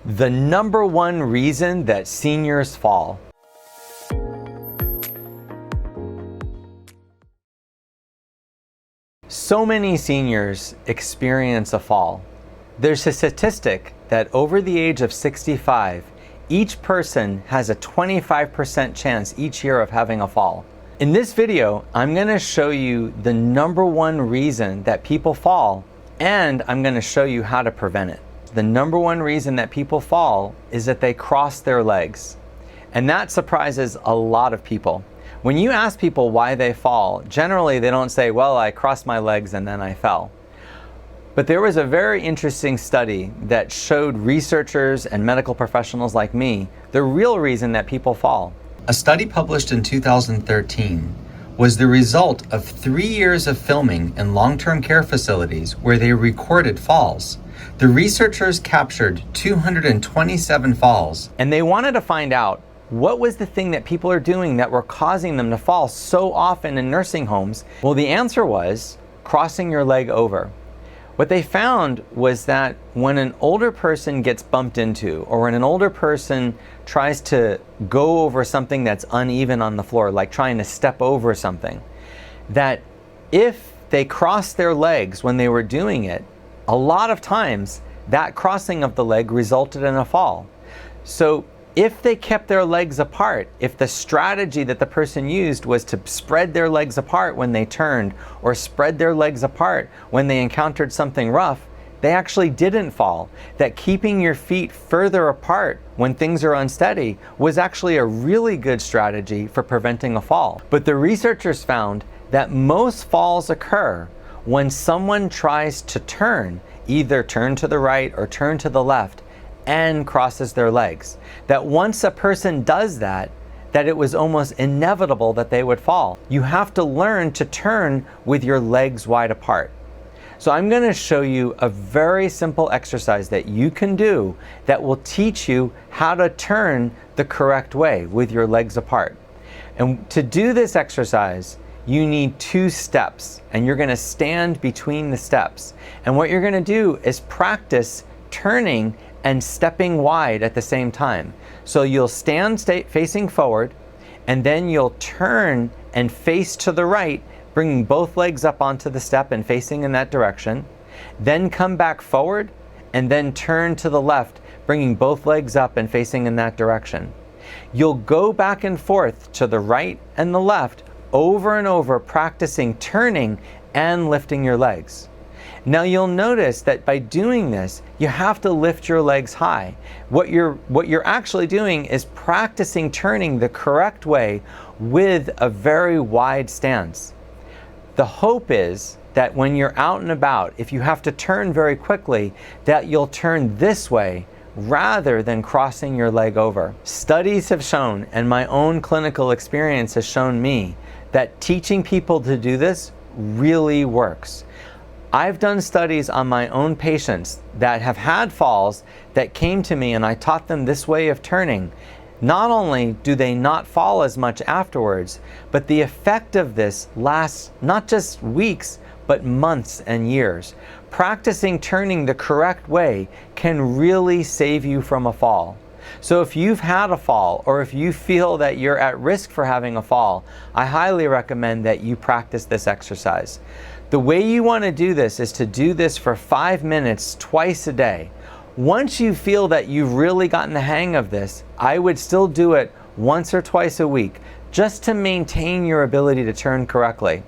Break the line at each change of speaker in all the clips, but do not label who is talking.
The number one reason that seniors fall. So many seniors experience a fall. There's a statistic that over the age of 65, each person has a 25% chance each year of having a fall. In this video, I'm going to show you the number one reason that people fall, and I'm going to show you how to prevent it. The number one reason that people fall is that they cross their legs. And that surprises a lot of people. When you ask people why they fall, generally they don't say, well, I crossed my legs and then I fell. But there was a very interesting study that showed researchers and medical professionals like me the real reason that people fall.
A study published in 2013 was the result of 3 years of filming in long-term care facilities where they recorded falls. The researchers captured 227 falls.
And they wanted to find out what was the thing that people are doing that were causing them to fall so often in nursing homes. Well, the answer was crossing your leg over. What they found was that when an older person gets bumped into, or when an older person tries to go over something that's uneven on the floor, like trying to step over something, that if they crossed their legs when they were doing it, a lot of times that crossing of the leg resulted in a fall. So if they kept their legs apart, if the strategy that the person used was to spread their legs apart when they turned, or spread their legs apart when they encountered something rough, they actually didn't fall. That keeping your feet further apart when things are unsteady was actually a really good strategy for preventing a fall. But the researchers found that most falls occur when someone tries to turn, either turn to the right or turn to the left, and crosses their legs. That once a person does that, it was almost inevitable that they would fall. You have to learn to turn with your legs wide apart. So I'm going to show you a very simple exercise that you can do that will teach you how to turn the correct way with your legs apart. And to do this exercise, you need 2 steps, and you're going to stand between the steps. And what you're going to do is practice turning and stepping wide at the same time. So you'll stand facing forward, and then you'll turn and face to the right, bringing both legs up onto the step and facing in that direction. Then come back forward, and then turn to the left, bringing both legs up and facing in that direction. You'll go back and forth to the right and the left over and over, practicing turning and lifting your legs. Now you'll notice that by doing this, you have to lift your legs high. What you're actually doing is practicing turning the correct way with a very wide stance. The hope is that when you're out and about, if you have to turn very quickly, that you'll turn this way rather than crossing your leg over. Studies have shown, and my own clinical experience has shown me, that teaching people to do this really works. I've done studies on my own patients that have had falls that came to me and I taught them this way of turning. Not only do they not fall as much afterwards, but the effect of this lasts not just weeks, but months and years. Practicing turning the correct way can really save you from a fall. So if you've had a fall, or if you feel that you're at risk for having a fall, I highly recommend that you practice this exercise. The way you want to do this is to do this for 5 minutes twice a day. Once you feel that you've really gotten the hang of this, I would still do it once or twice a week, just to maintain your ability to turn correctly.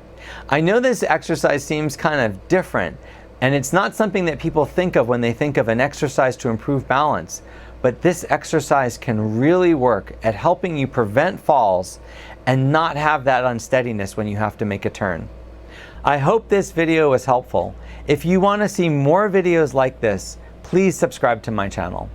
I know this exercise seems kind of different, and it's not something that people think of when they think of an exercise to improve balance, but this exercise can really work at helping you prevent falls and not have that unsteadiness when you have to make a turn. I hope this video was helpful. If you want to see more videos like this, please subscribe to my channel.